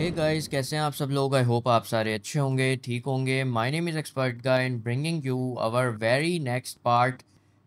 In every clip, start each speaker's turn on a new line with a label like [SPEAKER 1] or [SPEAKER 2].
[SPEAKER 1] Hey guys, कैसे हैं आप सब लोग। आई होप आप सारे अच्छे होंगे, ठीक होंगे। My name is expert guy and bringing you our very next part,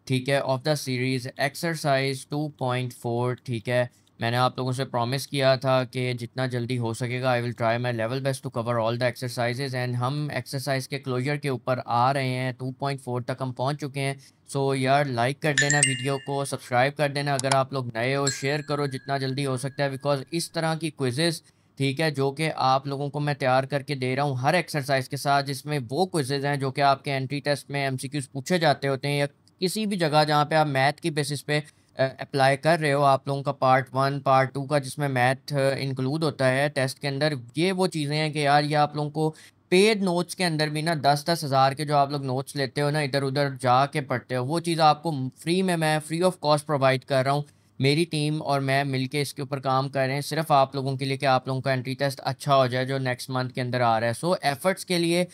[SPEAKER 1] ठीक है, ऑफ द सीरीज़ एक्सरसाइज 2.4। ठीक है, मैंने आप लोगों से प्रॉमिस किया था कि जितना जल्दी हो सकेगा I will try my level best to cover all the exercises and हम एक्सरसाइज के क्लोजर के ऊपर आ रहे हैं। 2.4 तक हम पहुंच चुके हैं। सो यार, लाइक कर देना वीडियो को, सब्सक्राइब कर देना अगर आप लोग नए हो, शेयर करो जितना जल्दी हो सकता है, बिकॉज इस तरह की क्विजेज़, ठीक है, जो कि आप लोगों को मैं तैयार करके दे रहा हूँ हर एक्सरसाइज के साथ, जिसमें वो क्विजेज हैं जो कि आपके एंट्री टेस्ट में एमसीक्यूज पूछे जाते होते हैं, या किसी भी जगह जहाँ पे आप मैथ की बेसिस पे अप्लाई कर रहे हो। आप लोगों का पार्ट 1 पार्ट 2 का जिसमें मैथ इंक्लूड होता है टेस्ट के अंदर, ये वो चीज़ें हैं कि यार ये आप लोगों को पेड नोट्स के अंदर भी ना 10-10 हज़ार के जो आप लोग नोट्स लेते हो ना, इधर उधर जाके पढ़ते हो, वो चीज़ आपको फ्री में मैं फ्री ऑफ कॉस्ट प्रोवाइड कर रहा हूँ। मेरी टीम और मैं मिलके इसके ऊपर काम कर रहे हैं सिर्फ आप लोगों के लिए, कि आप लोगों का एंट्री टेस्ट अच्छा हो जाए जो नेक्स्ट मंथ के अंदर आ रहा है। सो एफर्ट्स के लिए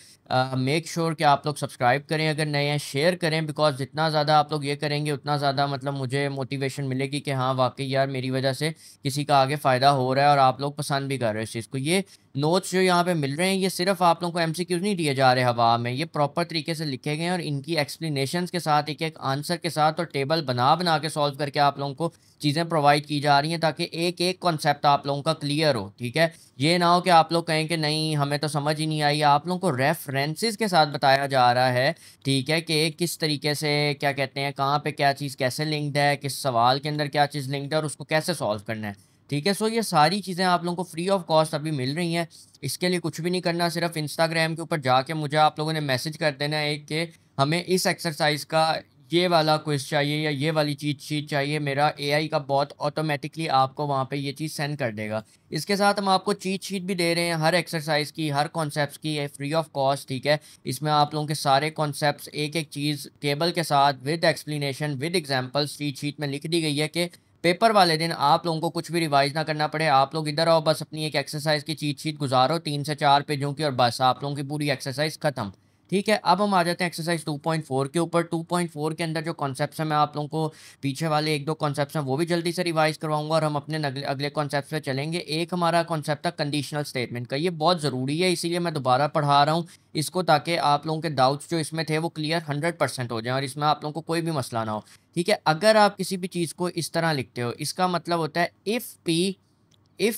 [SPEAKER 1] मेक श्योर कि आप लोग सब्सक्राइब करें, अगर नए हैं शेयर करें, बिकॉज जितना ज़्यादा आप लोग ये करेंगे उतना ज़्यादा मतलब मुझे मोटिवेशन मिलेगी कि हाँ वाकई यार मेरी वजह से किसी का आगे फ़ायदा हो रहा है और आप लोग पसंद भी कर रहे हो इस चीज़ को। ये नोट्स जो यहाँ पे मिल रहे हैं, ये सिर्फ आप लोगों को एमसीक्यूज नहीं दिए जा रहे हवा में, ये प्रॉपर तरीके से लिखे गए हैं और इनकी एक्सप्लेनेशंस के साथ, एक एक आंसर के साथ और टेबल बना बना के सॉल्व करके आप लोगों को चीज़ें प्रोवाइड की जा रही हैं, ताकि एक एक कॉन्सेप्ट आप लोगों का क्लियर हो। ठीक है, ये ना हो कि आप लोग कहें कि नहीं हमें तो समझ ही नहीं आई। आप लोगों को रेफरेंसेस के साथ बताया जा रहा है, ठीक है, कि किस तरीके से क्या कहते हैं, कहाँ पे क्या चीज़ कैसे लिंक्ड है, किस सवाल के अंदर क्या चीज़ लिंक्ड है और उसको कैसे सॉल्व करना है। ठीक है, सो ये सारी चीज़ें आप लोगों को फ्री ऑफ कॉस्ट अभी मिल रही हैं। इसके लिए कुछ भी नहीं करना, सिर्फ इंस्टाग्राम के ऊपर जाके मुझे आप लोगों ने मैसेज कर देना है कि हमें इस एक्सरसाइज का ये वाला क्विज चाहिए या ये वाली चीट शीट चाहिए। मेरा एआई का बॉट ऑटोमेटिकली आपको वहाँ पे ये चीज़ सेंड कर देगा। इसके साथ हम आपको चीट शीट भी दे रहे हैं हर एक्सरसाइज की, हर कॉन्सेप्ट की, फ्री ऑफ कॉस्ट। ठीक है, इसमें आप लोगों के सारे कॉन्सेप्ट्स एक एक चीज़ टेबल के साथ with explanation with examples cheat sheet में लिख दी गई है, कि पेपर वाले दिन आप लोगों को कुछ भी रिवाइज ना करना पड़े। आप लोग इधर आओ, बस अपनी एक एक्सरसाइज की चीट शीट गुजारो 3 से 4 पेजों की, और बस आप लोगों की पूरी एक्सरसाइज खत्म। ठीक है, अब हम आ जाते हैं एक्सरसाइज 2.4 के ऊपर। 2.4 के अंदर जो कॉन्सेप्ट्स हैं, मैं आप लोगों को पीछे वाले एक दो कॉन्सेप्ट्स हैं वो भी जल्दी से रिवाइज करवाऊंगा और हम अपने अगले अगले कॉन्सेप्ट्स पे चलेंगे। एक हमारा कॉन्सेप्ट था कंडीशनल स्टेटमेंट का, ये बहुत ज़रूरी है इसीलिए मैं दोबारा पढ़ा रहा हूँ इसको, ताकि आप लोगों के डाउट्स जो इसमें थे वो क्लियर 100% हो जाए और इसमें आप लोगों को कोई भी मसला ना हो। ठीक है, अगर आप किसी भी चीज़ को इस तरह लिखते हो, इसका मतलब होता है इफ़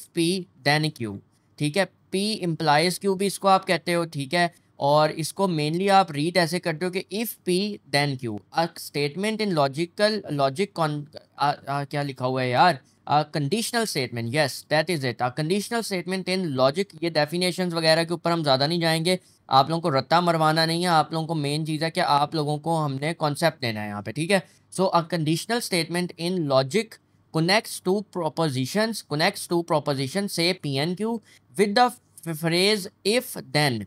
[SPEAKER 1] पी देन क्यू। ठीक है, पी इम्प्लाइज क्यू भी इसको आप कहते हो। ठीक है, और इसको मेनली आप रीड ऐसे करते हो कि if P then Q, a statement in logic क्या लिखा हुआ है यार, conditional statement, yes that is it, a conditional statement in logic. ये डेफिनेशंस वगैरह के ऊपर हम ज़्यादा नहीं जाएंगे, आप लोगों को रट्टा मरवाना नहीं है, आप लोगों को मेन चीज़ है कि आप लोगों को हमने कॉन्सेप्ट देना है यहाँ पे। ठीक है, so a conditional statement in logic connects two propositions, say P and Q, with the phrase if then।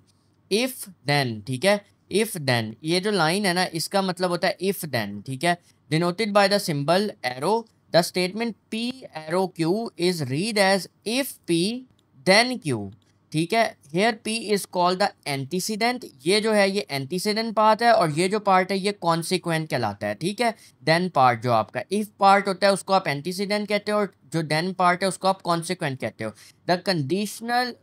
[SPEAKER 1] ठीक है, if then ये जो लाइन है ना, इसका मतलब होता है if then। ठीक है, denoted by the symbol arrow, the statement P arrow Q is read as if P then Q। ठीक है, here P is called the antecedent, ये जो है ये एंटीसीडेंट पार्ट है और ये जो पार्ट है ये कॉन्सिक्वेंट कहलाता है। ठीक है, देन पार्ट जो आपका इफ पार्ट होता है उसको आप एंटीसीडेंट कहते हो और जो देन पार्ट है उसको आप कॉन्सिक्वेंट कहते हो। द कंडीशनल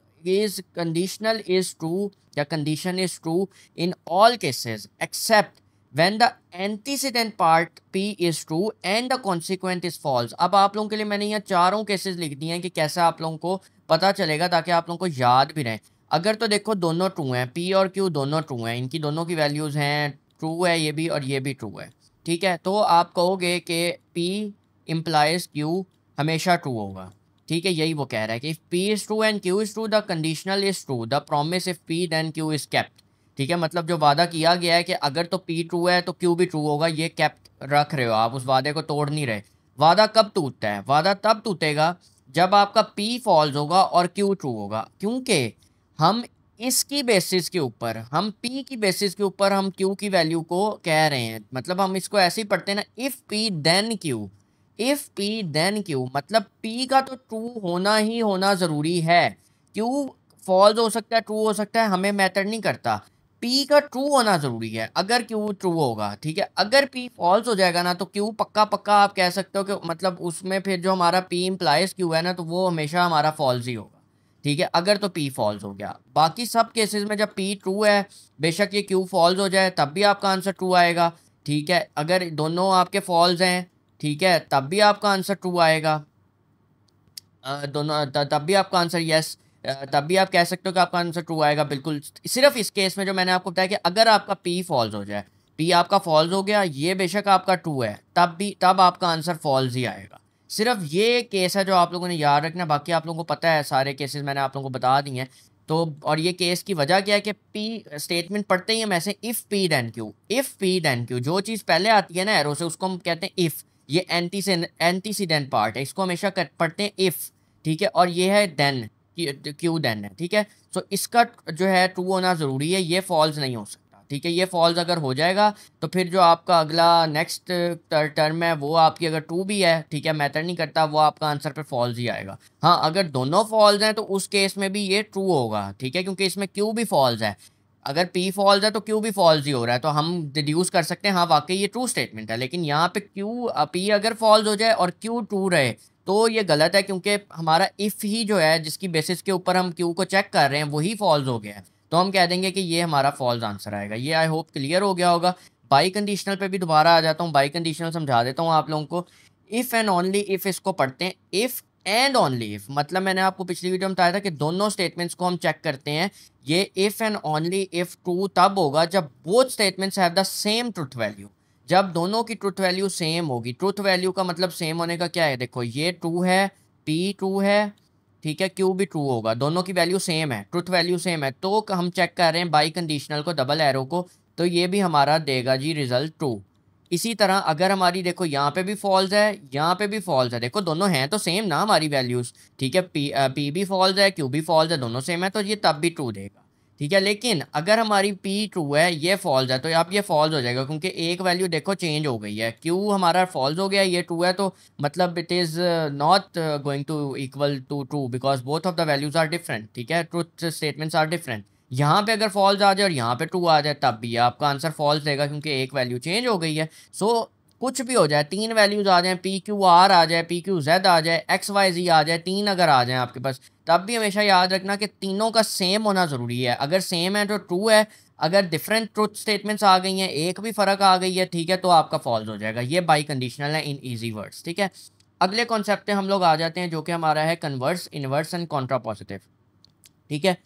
[SPEAKER 1] इज ट्रू या condition is true in all cases except when the antecedent part P is true and the consequent is false। अब आप लोगों के लिए मैंने यहाँ चारों केसेस लिख दिए हैं कि कैसे आप लोगों को पता चलेगा, ताकि आप लोगों को याद भी रहे। अगर तो देखो दोनों ट्रू हैं, P और Q दोनों ट्रू हैं, इनकी दोनों की वैल्यूज़ हैं, ट्रू है ये भी और ये भी ट्रू है। ठीक है, तो आप कहोगे कि P इम्प्लाइज Q हमेशा ट्रू होगा। ठीक है, यही वो कह रहा है कि if P is true and Q is true, the conditional is true, the promise if P then Q is kept। ठीक है, मतलब जो वादा किया गया है कि अगर तो पी ट्रू है तो क्यू भी ट्रू होगा, ये कैप्ट रख रहे हो आप, उस वादे को तोड़ नहीं रहे। वादा कब टूटता है? वादा तब टूटेगा जब आपका पी फॉल्स होगा और क्यू ट्रू होगा, क्योंकि हम इसकी बेसिस के ऊपर, हम पी की बेसिस के ऊपर हम क्यू की वैल्यू को कह रहे हैं। मतलब हम इसको ऐसे ही पढ़ते हैं ना, if P then Q, if P then Q, मतलब पी का तो ट्रू होना ही होना ज़रूरी है, क्यू फॉल्स हो सकता है ट्रू हो सकता है, हमें मैटर नहीं करता, पी का ट्रू होना ज़रूरी है अगर क्यू ट्रू होगा। ठीक है, अगर पी फॉल्स हो जाएगा ना तो क्यू पक्का पक्का आप कह सकते हो कि मतलब उसमें फिर जो हमारा पी इम्प्लाइज क्यू है ना, तो वो हमेशा हमारा फॉल्स ही होगा। ठीक है, अगर तो P फॉल्स हो गया। बाकी सब केसेस में जब P ट्रू है, बेशक ये Q फॉल्स हो जाए तब भी आपका आंसर ट्रू आएगा। ठीक है, अगर दोनों आपके फॉल्स हैं, ठीक है, तब भी आपका आंसर ट्रू आएगा। दोनों तब भी आपका आंसर यस, तब भी आप कह सकते हो कि आपका आंसर ट्रू आएगा। बिल्कुल, सिर्फ इस केस में जो मैंने आपको बताया कि अगर आपका P फॉल्स हो जाए, P आपका फॉल्स हो गया, ये बेशक आपका ट्रू है, तब आपका आंसर फॉल्स ही आएगा। सिर्फ ये केस है जो आप लोगों ने याद रखना, बाकी आप लोगों को पता है, सारे केसेस मैंने आप लोगों को बता दिए हैं। तो और ये केस की वजह क्या है कि P स्टेटमेंट पढ़ते ही हम ऐसे if P then Q, if P then Q, जो चीज़ पहले आती है ना एरो से, उसको हम कहते हैं इफ़। ये एंटीसीडेंट पार्ट है, इसको हमेशा पढ़ते हैं इफ़। ठीक है, और ये है देन, क्यू देन है। ठीक है, सो इसका जो है ट्रू होना ज़रूरी है, ये फॉल्स नहीं हो सकता। ठीक है, ये फॉल्स अगर हो जाएगा तो फिर जो आपका अगला नेक्स्ट टर्म है वो आपकी अगर ट्रू भी है, ठीक है, मैटर नहीं करता, वो आपका आंसर पे फॉल्स ही आएगा। हाँ, अगर दोनों फॉल्स हैं तो उस केस में भी ये ट्रू होगा। ठीक है, क्योंकि इसमें क्यू भी फॉल्स है। अगर P फॉल्स है तो Q भी फॉल्स ही हो रहा है, तो हम डिड्यूस कर सकते हैं हाँ वाकई ये ट्रू स्टेटमेंट है। लेकिन यहाँ पे P अगर फॉल्स हो जाए और Q ट्रू रहे तो ये गलत है, क्योंकि हमारा इफ़ ही जो है जिसकी बेसिस के ऊपर हम Q को चेक कर रहे हैं वही फॉल्स हो गया है, तो हम कह देंगे कि ये हमारा फॉल्स आंसर आएगा। ये आई होप क्लियर हो गया होगा। बाई कंडीशनल पे भी दोबारा आ जाता हूँ, बाई कंडीशनल समझा देता हूँ आप लोगों को। इफ़ एंड ओनली इफ़ इसको पढ़ते हैं, इफ़ एंड ओनली इफ़, मतलब मैंने आपको पिछली वीडियो में बताया था कि दोनों स्टेटमेंट्स को हम चेक करते हैं। ये if and only if true तब होगा जब both statements have the same truth value, जब दोनों की ट्रुथ वैल्यू सेम होगी। ट्रुथ वैल्यू का मतलब सेम होने का क्या है, देखो ये ट्रू है, P ट्रू है, ठीक है, Q भी ट्रू होगा, दोनों की वैल्यू सेम है, ट्रुथ वैल्यू सेम है, तो हम चेक कर रहे हैं बाई कंडीशनल को, डबल एरो को, तो ये भी हमारा देगा जी रिजल्ट ट्रू। इसी तरह अगर हमारी देखो यहाँ पे भी फॉल्स है, यहाँ पे भी फॉल्स है, देखो दोनों हैं तो सेम ना हमारी वैल्यूज़। ठीक है, P भी फॉल्स है, Q भी फॉल्स है, दोनों सेम है, तो ये तब भी ट्रू देगा। ठीक है, लेकिन अगर हमारी P ट्रू है, ये फॉल्स है, तो अब ये फॉल्स हो जाएगा, क्योंकि एक वैल्यू देखो चेंज हो गई है। Q हमारा फॉल्स हो गया, ये ट्रू है, तो मतलब it is not going to equal to true, because both of the values are different. ठीक है, ट्रूथ स्टेटमेंट्स आर डिफरेंट। यहाँ पे अगर फॉल्स आ जाए और यहाँ पे ट्रू आ जाए तब भी आपका आंसर फॉल्स देगा, क्योंकि एक वैल्यू चेंज हो गई है। सो कुछ भी हो जाए, तीन वैल्यूज आ जाए, पी क्यू आर आ जाए, पी क्यू जेड आ जाए, एक्स वाई जी आ जाए, तीन अगर आ जाए आपके पास, तब भी हमेशा याद रखना कि तीनों का सेम होना ज़रूरी है। अगर सेम है तो ट्रू है, अगर डिफरेंट ट्रुथ स्टेटमेंट्स आ गई हैं, एक भी फ़र्क आ गई है, ठीक है, तो आपका फॉल्स हो जाएगा। ये बाई कंडीशनल है इन ईजी वर्ड्स। ठीक है, अगले कॉन्सेप्ट पे हम लोग आ जाते हैं, जो कि हमारा है converse, inverse and Contra positive. ठीक है,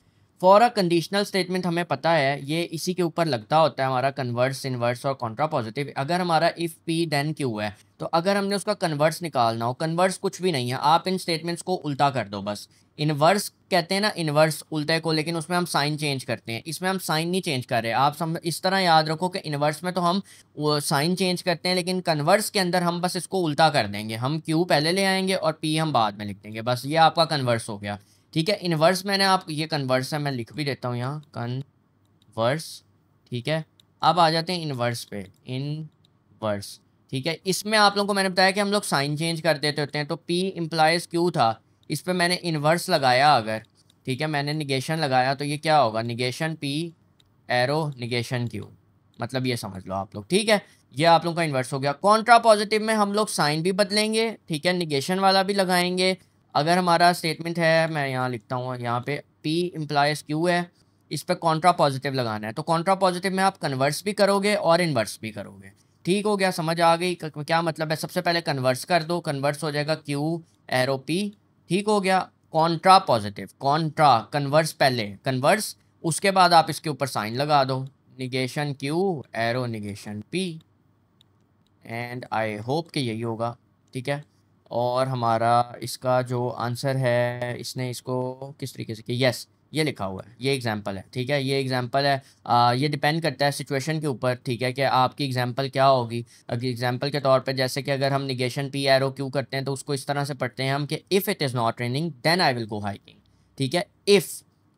[SPEAKER 1] फॉर अ कंडीशनल स्टेटमेंट हमें पता है ये इसी के ऊपर लगता होता है हमारा कन्वर्स, इनवर्स और कॉन्ट्रा पॉजिटिव। अगर हमारा इफ़ P देन Q है, तो अगर हमने उसका कन्वर्स निकालना हो, कन्वर्स कुछ भी नहीं है, आप इन स्टेटमेंट्स को उल्टा कर दो बस। इनवर्स कहते हैं ना, इनवर्स उल्टे को, लेकिन उसमें हम साइन चेंज करते हैं, इसमें हम साइन नहीं चेंज कर रहे। आप इस तरह याद रखो कि इनवर्स में तो हम वो साइन चेंज करते हैं, लेकिन कन्वर्स के अंदर हम बस इसको उल्टा कर देंगे, हम Q पहले ले आएंगे और P हम बाद में लिख देंगे, बस ये आपका कन्वर्स हो गया। ठीक है, इनवर्स मैंने आप ये कन्वर्स है, मैं लिख भी देता हूँ यहाँ कन्वर्स। ठीक है, अब आ जाते हैं इनवर्स पे, इनवर्स। ठीक है, इसमें आप लोगों को मैंने बताया कि हम लोग साइन चेंज कर देते होते हैं, तो P इम्प्लाइज Q था, इस पर मैंने इनवर्स लगाया अगर, ठीक है, मैंने निगेशन लगाया, तो ये क्या होगा, negation P arrow negation Q, मतलब ये समझ लो आप लोग। ठीक है, ये आप लोगों का इन्वर्स हो गया। कॉन्ट्रा पॉजिटिव में हम लोग साइन भी बदलेंगे, ठीक है, निगेशन वाला भी लगाएंगे। अगर हमारा स्टेटमेंट है, मैं यहाँ लिखता हूँ, यहाँ पे P इम्प्लाइज Q है, इस पर कॉन्ट्रा पॉजिटिव लगाना है, तो कॉन्ट्रा पॉजिटिव में आप कन्वर्स भी करोगे और इन्वर्स भी करोगे। ठीक हो गया, समझ आ गई क्या मतलब है। सबसे पहले कन्वर्स कर दो, कन्वर्स हो जाएगा Q एरो P। ठीक हो गया, कॉन्ट्रा पॉजिटिव, कॉन्ट्रा कन्वर्स पहले, कन्वर्स उसके बाद आप इसके ऊपर साइन लगा दो, negation Q arrow negation P, and I hope कि यही होगा। ठीक है, और हमारा इसका जो आंसर है, इसने इसको किस तरीके से किया, यस ये लिखा हुआ है, ये एग्जांपल है। ठीक है, ये एग्जांपल है, ये डिपेंड करता है सिचुएशन के ऊपर। ठीक है, कि आपकी एग्जांपल क्या होगी। अगर एग्जांपल के तौर पे जैसे कि अगर हम निगेशन P एरो Q करते हैं, तो उसको इस तरह से पढ़ते हैं हम कि if it is not raining then I will go hiking. ठीक है, if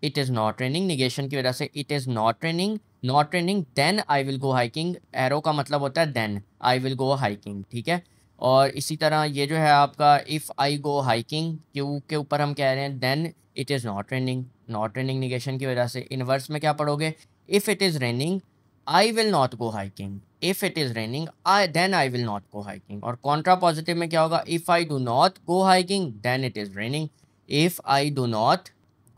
[SPEAKER 1] it is not raining, negation की वजह से it is not raining, not raining then I will go hiking, arrow का मतलब होता है then I will go hiking. ठीक है, और इसी तरह ये जो है आपका if I go hiking, Q के ऊपर हम कह रहे हैं then it is not raining, not raining negation की वजह से। इनवर्स में क्या पढ़ोगे, if it is raining I will not go hiking, if it is raining I then I will not go hiking. और कॉन्ट्रा पॉजिटिव में क्या होगा, if I do not go hiking then it is raining, if I do not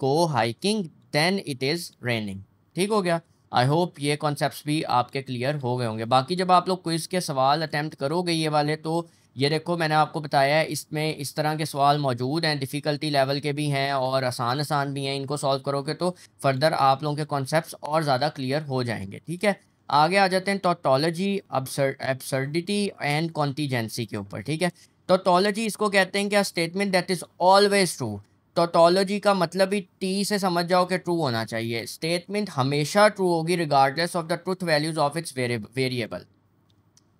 [SPEAKER 1] go hiking then it is raining. ठीक हो गया। I hope ये concepts भी आपके क्लियर हो गए होंगे। बाकी जब आप लोग क्विज़ के सवाल अटैम्प्ट करोगे ये वाले, तो ये देखो मैंने आपको बताया है इसमें इस तरह के सवाल मौजूद हैं, डिफ़िकल्टी लेवल के भी हैं और आसान आसान भी हैं। इनको सॉल्व करोगे तो फर्दर आप लोगों के कॉन्सेप्ट्स और ज़्यादा क्लियर हो जाएंगे। ठीक है, आगे आ जाते हैं टोटोलॉजी, एब्सर्डिटी एंड कॉन्टीजेंसी के ऊपर। ठीक है, टोटोलॉजी इसको कहते हैं क्या, statement that is always true. Tautology का मतलब ही टी से समझ जाओ कि ट्रू होना चाहिए। स्टेटमेंट हमेशा ट्रू होगी regardless of the truth values of its variable.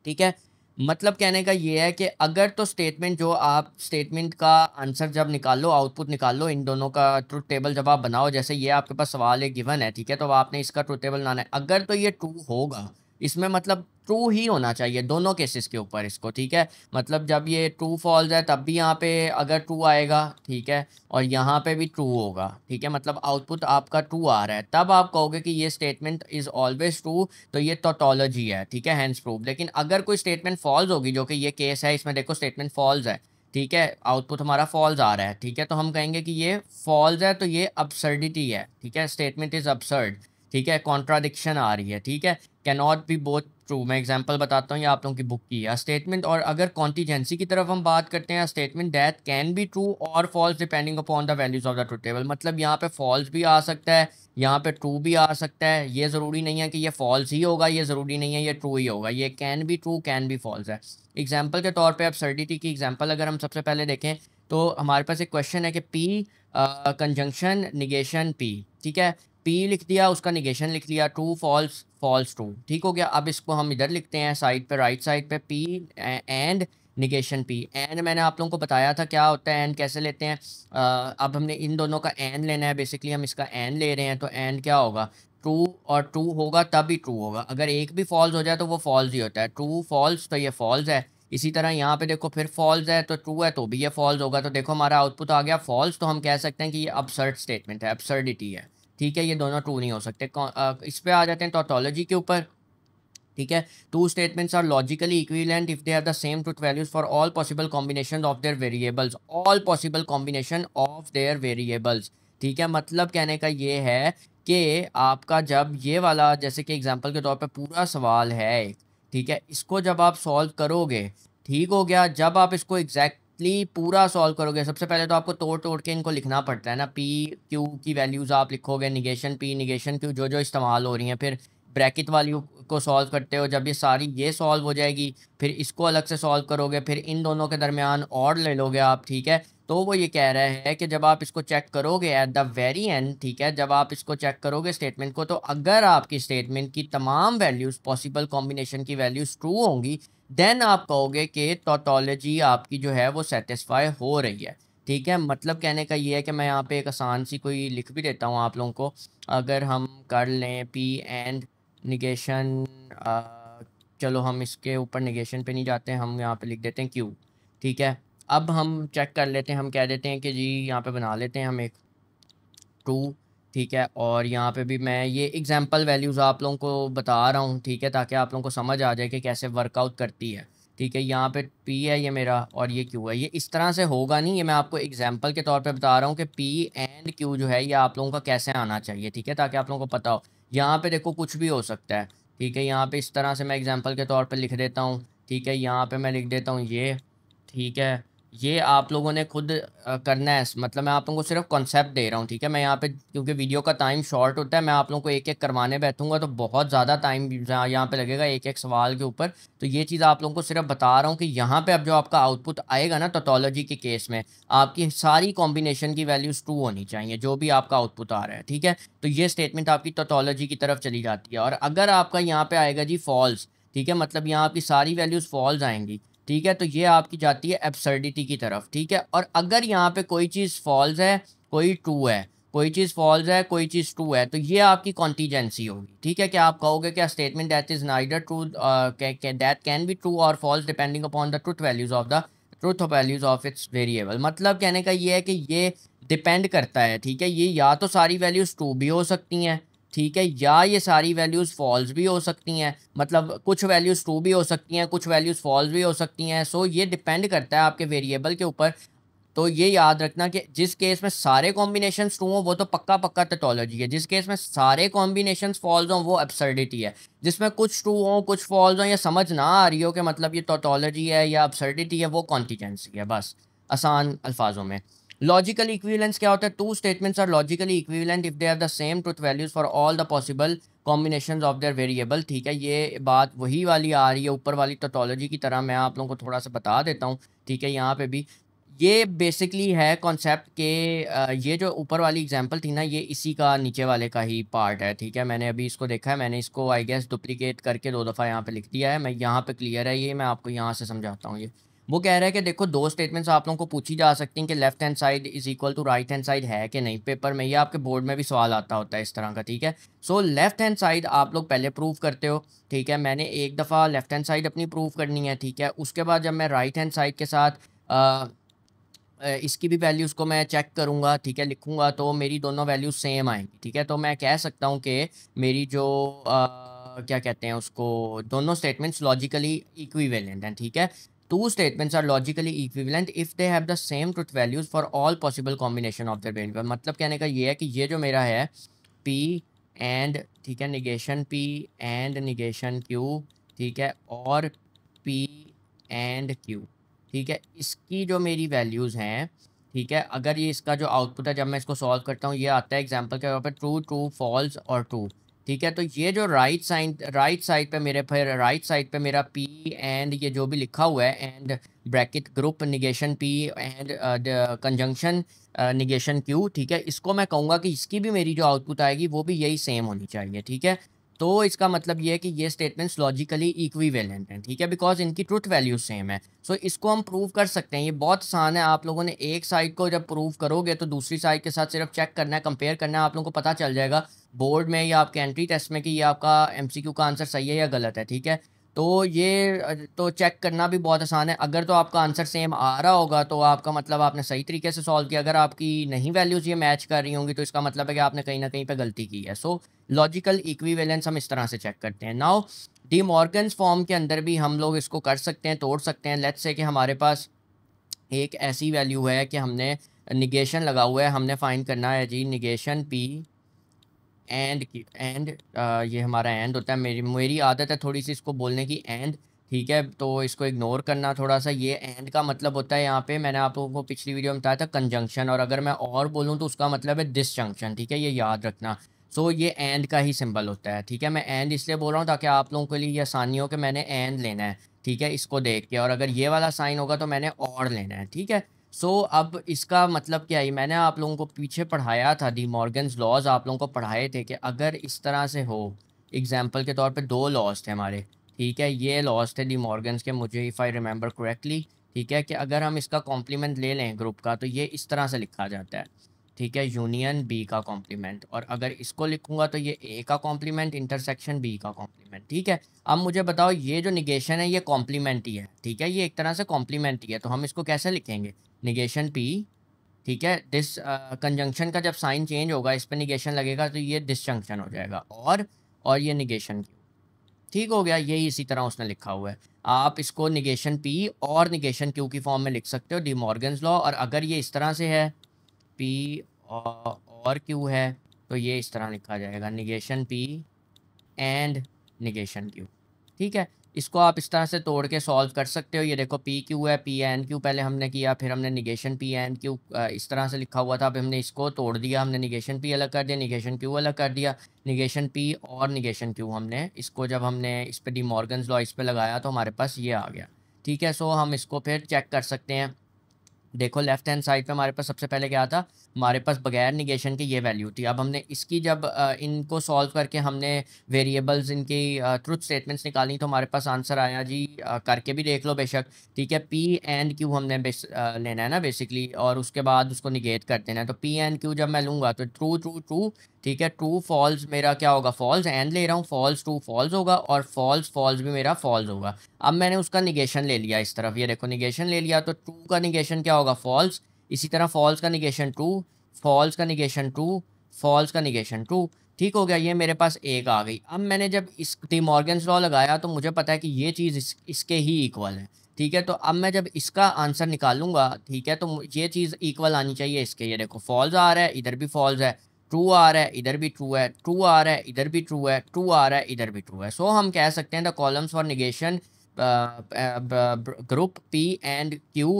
[SPEAKER 1] ठीक है, मतलब कहने का ये है कि अगर तो स्टेटमेंट जो आप स्टेटमेंट का आंसर जब निकालो, आउटपुट निकालो, इन दोनों का ट्रुथ टेबल जब आप बनाओ, जैसे ये आपके पास सवाल एक गिवन है, ठीक है, तो आपने इसका ट्रुथ टेबल बनाना है। अगर तो ये ट्रू होगा, इसमें मतलब ट्रू ही होना चाहिए दोनों केसेस के ऊपर इसको। ठीक है, मतलब जब ये ट्रू फॉल्स है तब भी यहाँ पे अगर ट्रू आएगा, ठीक है, और यहाँ पे भी ट्रू होगा। ठीक है, मतलब आउटपुट आपका ट्रू आ रहा है, तब आप कहोगे कि ये स्टेटमेंट इज़ ऑलवेज ट्रू, तो ये टोटोलॉजी है। ठीक है, हैंस प्रूव। लेकिन अगर कोई स्टेटमेंट फॉल्स होगी, जो कि ये केस है, इसमें देखो स्टेटमेंट फॉल्स है, ठीक है, आउटपुट हमारा फॉल्स आ रहा है, ठीक है, तो हम कहेंगे कि ये फॉल्स है, तो ये अब्सर्डिटी है। ठीक है, स्टेटमेंट इज़ अब्सर्ड। ठीक है, कॉन्ट्राडिक्शन आ रही है। ठीक है, can not be both true. मैं एग्जांपल बताता हूँ, ये आप लोगों की बुक की है स्टेटमेंट। और अगर कॉन्टीजेंसी की तरफ हम बात करते हैं, statement that can be true और false depending upon the values of the truth table. मतलब यहाँ पे फॉल्स भी आ सकता है, यहाँ पे ट्रू भी आ सकता है। ये ज़रूरी नहीं है कि ये फॉल्स ही होगा, ये ज़रूरी नहीं है ये ट्रू ही होगा, ये can be true can be false है। एग्जाम्पल के तौर पर अब्सर्डिटी की एग्जाम्पल अगर हम सबसे पहले देखें, तो हमारे पास एक क्वेश्चन है कि पी कंजंक्शन निगेशन पी। ठीक है, पी लिख दिया, उसका निगेशन लिख लिया, ट्रू फॉल्स फॉल्स ट्रू। ठीक हो गया। अब इसको हम इधर लिखते हैं साइड पे, राइट साइड पे, P and negation P. And मैंने आप लोगों को बताया था क्या होता है, एंड कैसे लेते हैं। अब हमने इन दोनों का एंड लेना है, बेसिकली हम इसका एंड ले रहे हैं, तो एंड क्या होगा, ट्रू और ट्रू होगा तब ही ट्रू होगा। अगर एक भी फॉल्स हो जाए तो वो फॉल्स ही होता है। ट्रू फॉल्स तो ये फॉल्स है। इसी तरह यहाँ पे देखो, फिर फॉल्स है तो ट्रू है तो भी ये फॉल्स होगा। तो देखो हमारा आउटपुट आ गया फॉल्स, तो हम कह सकते हैं कि ये अब्सर्ड स्टेटमेंट है, अब्सर्डिटी है। ठीक है, ये दोनों ट्रू नहीं हो सकते। इस पे आ जाते हैं टोटोलॉजी के ऊपर। ठीक है, two statements are logically equivalent if they have the same truth values for all possible combination of their variables, all possible combination of their variables. ठीक है, मतलब कहने का ये है कि आपका जब ये वाला, जैसे कि एग्जांपल के तौर पे पूरा सवाल है, ठीक है, इसको जब आप सॉल्व करोगे, ठीक हो गया, जब आप इसको एग्जैक्टली पूरा सॉल्व करोगे, सबसे पहले तो आपको तोड़ तोड़ के इनको लिखना पड़ता है ना। पी क्यू की वैल्यूज़ आप लिखोगे, निगेशन पी निगेशन क्यू जो जो इस्तेमाल हो रही हैं, फिर ब्रैकेट वाली को सॉल्व करते हो, जब ये सारी ये सॉल्व हो जाएगी, फिर इसको अलग से सॉल्व करोगे, फिर इन दोनों के दरमियान और ले लोगे आप। ठीक है, तो वो ये कह रहा है कि जब आप इसको चेक करोगे एट द वेरी एंड, ठीक है, जब आप इसको चेक करोगे स्टेटमेंट को, तो अगर आपकी स्टेटमेंट की तमाम वैल्यूज़, पॉसिबल कॉम्बिनेशन की वैल्यूज़ ट्रू होंगी, देन आप कहोगे कि टोटोलॉजी आपकी जो है वो सेटिस्फाई हो रही है। ठीक है, मतलब कहने का ये है कि मैं यहाँ पे एक आसान सी कोई लिख भी देता हूँ आप लोगों को। अगर हम कर लें पी एंड निगेशन, चलो हम इसके ऊपर निगेशन पे नहीं जाते हैं, हम यहाँ पे लिख देते हैं क्यू। ठीक है, अब हम चेक कर लेते हैं, हम कह देते हैं कि जी यहाँ पे बना लेते हैं हम एक ट्रू। ठीक है, और यहाँ पे भी मैं ये एग्जांपल वैल्यूज़ आप लोगों को बता रहा हूँ, ठीक है, ताकि आप लोगों को समझ आ जाए कि कैसे वर्कआउट करती है। ठीक है, यहाँ पे पी है ये मेरा और ये क्यू है। ये इस तरह से होगा नहीं, ये मैं आपको एग्जांपल के तौर पे बता रहा हूँ कि पी एंड क्यू जो है ये आप लोगों का कैसे आना चाहिए। ठीक है, ताकि आप लोगों को पता हो। यहाँ पे देखो कुछ भी हो सकता है। ठीक है, यहाँ पे इस तरह से मैं एग्जाम्पल के तौर पर लिख देता हूँ। ठीक है, यहाँ पर मैं लिख देता हूँ ये। ठीक है, ये आप लोगों ने खुद करना है, मतलब मैं आप लोगों को सिर्फ कॉन्सेप्ट दे रहा हूँ। ठीक है, मैं यहाँ पे क्योंकि वीडियो का टाइम शॉर्ट होता है, मैं आप लोगों को एक एक करवाने बैठूंगा तो बहुत ज़्यादा टाइम यहाँ पे लगेगा एक एक सवाल के ऊपर। तो ये चीज़ आप लोगों को सिर्फ बता रहा हूँ कि यहाँ पे अब जो आपका आउटपुट आएगा ना टोटोलॉजी के केस में, आपकी सारी कॉम्बिनेशन की वैल्यूज़ ट्रू होनी चाहिए जो भी आपका आउटपुट आ रहा है। ठीक है, तो ये स्टेटमेंट आपकी टोटोलॉजी की तरफ चली जाती है। और अगर आपका यहाँ पे आएगा जी फॉल्स, ठीक है, मतलब यहाँ आपकी सारी वैल्यूज़ फॉल्स आएंगी। ठीक है, तो ये आपकी जाती है एब्सर्डिटी की तरफ। ठीक है, और अगर यहाँ पे कोई चीज़ फॉल्स है कोई ट्रू है, कोई चीज़ फॉल्स है कोई चीज़ ट्रू है, तो ये आपकी कॉन्टीजेंसी होगी। ठीक है, क्या आप कहोगे क्या statement that is neither true that can be true और false depending upon the truth values of its variable. मतलब कहने का ये है कि ये डिपेंड करता है। ठीक है, ये या तो सारी वैल्यूज़ ट्रू भी हो सकती हैं, ठीक है, या ये सारी वैल्यूज़ फॉल्स भी हो सकती हैं। मतलब कुछ वैल्यूज़ ट्रू भी हो सकती हैं, कुछ वैल्यूज़ फॉल्स भी हो सकती हैं। सो ये डिपेंड करता है आपके वेरिएबल के ऊपर। तो ये याद रखना कि जिस केस में सारे कॉम्बिनेशंस ट्रू हों वो तो पक्का पक्का टोटोलॉजी है, जिस केस में सारे कॉम्बिनेशंस फॉल्स हों वो एब्सर्डिटी है, जिसमें कुछ ट्रू हों कुछ फॉल्स हों या समझ ना आ रही हो कि मतलब ये टोटोलॉजी है या एब्सर्डिटी है, वो कॉन्टीजेंसी है, बस आसान अल्फाजों में। लॉजिकल इक्विवेलेंस क्या होता है? Two statements are logically equivalent if they have the same truth values for all the possible combinations of their variable. ठीक है, ये बात वही वाली आ रही है ऊपर वाली टोटोलॉजी की तरह, मैं आप लोगों को थोड़ा सा बता देता हूँ। ठीक है, यहाँ पे भी ये बेसिकली है कॉन्सेप्ट के ये जो ऊपर वाली एग्जांपल थी ना, ये इसी का नीचे वाले का ही पार्ट है। ठीक है, मैंने अभी इसको देखा है, मैंने इसको आई गेस डुप्लीकेट करके 2 दफ़ा यहाँ पे लिख दिया है, मैं यहाँ पे क्लियर है ये, मैं आपको यहाँ से समझाता हूँ। ये वो कह रहा है कि देखो दो स्टेटमेंट्स आप लोगों को पूछी जा सकती हैं कि left hand side is equal to right hand side है कि नहीं, पेपर में या आपके बोर्ड में भी सवाल आता होता है इस तरह का। ठीक है, सो लेफ्ट हैंड साइड आप लोग पहले प्रूव करते हो। ठीक है, मैंने एक दफ़ा लेफ्ट हैंड साइड अपनी प्रूव करनी है। ठीक है, उसके बाद जब मैं राइट हैंड साइड के साथ इसकी भी वैल्यूज़ को मैं चेक करूँगा, ठीक है, लिखूँगा, तो मेरी दोनों वैल्यूज़ सेम आएंगी। ठीक है, तो मैं कह सकता हूँ कि मेरी जो क्या कहते हैं उसको, दोनों स्टेटमेंट्स लॉजिकली इक्विवेलेंट हैं। ठीक है, two statements are logically equivalent if they have the same truth values for all possible combination of their variable. मतलब कहने का ये है कि ये जो मेरा है पी एंड, ठीक है, negation P and negation Q, ठीक है, और पी एंड क्यू, ठीक है, इसकी जो मेरी वैल्यूज़ हैं, ठीक है, अगर ये इसका जो आउटपुट है जब मैं इसको सॉल्व करता हूँ, ये आता है एग्जांपल के तौर पे ट्रू ट्रू फॉल्स और ट्रू। ठीक है, तो ये जो राइट साइड पे मेरे, फिर राइट साइड पे मेरा पी एंड ये जो भी लिखा हुआ है and bracket group negation P and conjunction negation Q, ठीक है, इसको मैं कहूँगा कि इसकी भी मेरी जो आउटपुट आएगी वो भी यही सेम होनी चाहिए। ठीक है, तो इसका मतलब ये है कि ये स्टेटमेंट्स लॉजिकली इक्विवेलेंट हैं। ठीक है, बिकॉज इनकी ट्रुथ वैल्यू सेम है। सो इसको हम प्रूव कर सकते हैं, ये बहुत आसान है। आप लोगों ने एक साइड को जब प्रूव करोगे तो दूसरी साइड के साथ सिर्फ चेक करना है, कंपेयर करना है, आप लोगों को पता चल जाएगा बोर्ड में या आपके एंट्री टेस्ट में कि ये आपका एमसीक्यू का आंसर सही है या गलत है। ठीक है, तो ये तो चेक करना भी बहुत आसान है। अगर तो आपका आंसर सेम आ रहा होगा तो आपका मतलब आपने सही तरीके से सॉल्व किया, अगर आपकी नहीं वैल्यूज़ ये मैच कर रही होंगी तो इसका मतलब है कि आपने कहीं ना कहीं पे गलती की है। सो लॉजिकल इक्विवेलेंस हम इस तरह से चेक करते हैं। नाउ डी मॉर्गन्स फॉर्म के अंदर भी हम लोग इसको कर सकते हैं, तोड़ सकते हैं। लेट्स से कि हमारे पास एक ऐसी वैल्यू है कि हमने निगेशन लगा हुआ है, हमने फाइंड करना है जी निगेशन पी एंड की एंड, ये हमारा एंड होता है। मेरी आदत है थोड़ी सी इसको बोलने की, एंड। ठीक है, तो इसको इग्नोर करना थोड़ा सा। ये एंड का मतलब होता है, यहाँ पे मैंने आप लोगों को पिछली वीडियो में बताया था, कंजंक्शन, और अगर मैं और बोलूँ तो उसका मतलब है डिसजंक्शन। ठीक है, ये याद रखना। सो ये एंड का ही सिंबल होता है। ठीक है, मैं एंड इसलिए बोल रहा हूँ ताकि आप लोगों के लिए ये आसानी हो कि मैंने एंड लेना है। ठीक है, इसको देख के, और अगर ये वाला साइन होगा तो मैंने और लेना है। ठीक है, सो अब इसका मतलब क्या है, मैंने आप लोगों को पीछे पढ़ाया था, डी मॉर्गन्स लॉज आप लोगों को पढ़ाए थे कि अगर इस तरह से हो, एग्जाम्पल के तौर पे दो लॉज थे हमारे। ठीक है, ये लॉज थे डी मॉर्गन्स के, मुझे इफ़ आई रिमेंबर करेक्टली। ठीक है, कि अगर हम इसका कॉम्प्लीमेंट ले लें ग्रुप का तो ये इस तरह से लिखा जाता है। ठीक है, यूनियन बी का कॉम्प्लीमेंट, और अगर इसको लिखूंगा तो ये ए का कॉम्प्लीमेंट इंटरसेक्शन बी का कॉम्प्लीमेंट। ठीक है, अब मुझे बताओ ये जो निगेशन है ये कॉम्प्लीमेंट ही है। ठीक है, ये एक तरह से कॉम्प्लीमेंट ही है, तो हम इसको कैसे लिखेंगे? निगेशन पी, ठीक है, डिस कंजंक्शन का जब साइन चेंज होगा इस पर निगेशन लगेगा तो ये डिसजंक्शन हो जाएगा, और ये निगेशन क्यू। ठीक हो गया, यही इसी तरह उसने लिखा हुआ है। आप इसको निगेशन पी और निगेशन क्यू की फॉर्म में लिख सकते हो, डी मॉर्गन्स लॉ। और अगर ये इस तरह से है पी और क्यू है तो ये इस तरह लिखा जाएगा, negation P and negation Q. ठीक है, इसको आप इस तरह से तोड़ के सॉल्व कर सकते हो। ये देखो पी क्यू है, पी एन क्यू पहले हमने किया, फिर हमने निगेशन पी एन क्यू इस तरह से लिखा हुआ था, अब हमने इसको तोड़ दिया, हमने निगेशन पी अलग कर दिया, निगेशन क्यू अलग कर दिया, निगेशन पी और निगेशन क्यू हमने इसको, जब हमने इस पर डी मॉर्गन्स लॉ इस पर लगाया तो हमारे पास ये आ गया। ठीक है, सो हम इसको फिर चेक कर सकते हैं। देखो लेफ्ट हैंड साइड पे हमारे पास सबसे पहले क्या था, हमारे पास बगैर निगेशन की ये वैल्यू थी। अब हमने इसकी जब इनको सॉल्व करके हमने वेरिएबल्स इनकी ट्रुथ स्टेटमेंट्स निकाली तो हमारे पास आंसर आया जी, करके भी देख लो बेशक। ठीक है, पी एंड क्यू हमने लेना है ना बेसिकली, और उसके बाद उसको निगेट कर देना है। तो पी एंड क्यू जब मैं लूँगा तो ट्रू ट्रू ट्रू, ठीक है, ट्रू फॉल्स मेरा क्या होगा, फॉल्स, एंड ले रहा हूँ, फॉल्स ट्रू फॉल्स होगा, और फॉल्स फॉल्स भी मेरा फॉल्स होगा। अब मैंने उसका निगेशन ले लिया इस तरफ, ये देखो निगेशन ले लिया, तो ट्रू का निगेशन क्या होगा, फॉल्स। इसी तरह फॉल्स का निगेशन ट्रू, फॉल्स का निगेशन ट्रू, फॉल्स का निगेशन ट्रू। ठीक हो गया, ये मेरे पास एक आ गई। अब मैंने जब इस डी मॉर्गन्स लॉ लगाया तो मुझे पता है कि ये चीज़ इसके ही इक्वल है। ठीक है। तो अब मैं जब इसका आंसर निकालूंगा, ठीक है, तो ये चीज़ इक्वल आनी चाहिए इसके। ये देखो फॉल्स आ रहा है, इधर भी फॉल्स है, ट्रू आ रहा है, इधर भी ट्रू है, ट्रू आ रहा है, इधर भी ट्रू है, ट्रू आ रहा है, इधर भी ट्रू है। सो हम कह सकते हैं the columns for negation group P and Q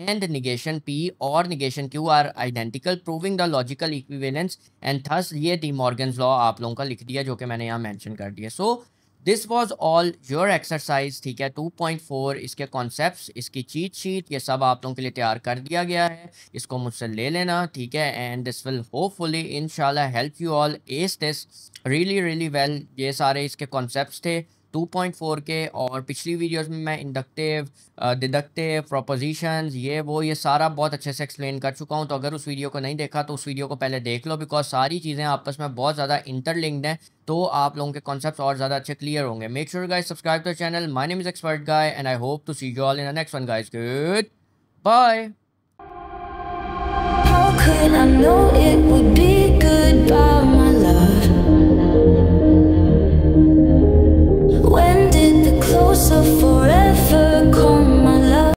[SPEAKER 1] and negation P or negation Q are identical, proving the logical equivalence, and thus ये डी मॉर्गन्स लॉ आप लोगों का लिख दिया जो कि मैंने यहाँ मेंशन कर दिया। So this was all your exercise, ठीक है। 2.4 इसके कॉन्सेप्ट्स, इसकी चीट शीट, ये सब आप लोगों के लिए तैयार कर दिया गया है। इसको मुझसे ले लेना, ठीक है। एंड दिस विल होपफुली इंशाल्लाह help you all S this really really well. ये सारे इसके कॉन्सेप्ट्स थे 2.4 के। और पिछली वीडियोस में मैं इंडक्टिव, डिडक्टिव, प्रोपोजिशंस, ये सारा बहुत अच्छे से एक्सप्लेन कर चुका हूँ। तो अगर उस वीडियो को नहीं देखा तो उस वीडियो को पहले देख लो, बिकॉज सारी चीज़ें आपस में बहुत ज़्यादा इंटरलिंक्ड हैं, तो आप लोगों के कॉन्सेप्ट्स और ज़्यादा अच्छे क्लियर होंगे। Make sure guys subscribe to the channel. My name is expert guy and I hope to see you all in the next one guys. Goodbye.
[SPEAKER 2] How could I know it would be good?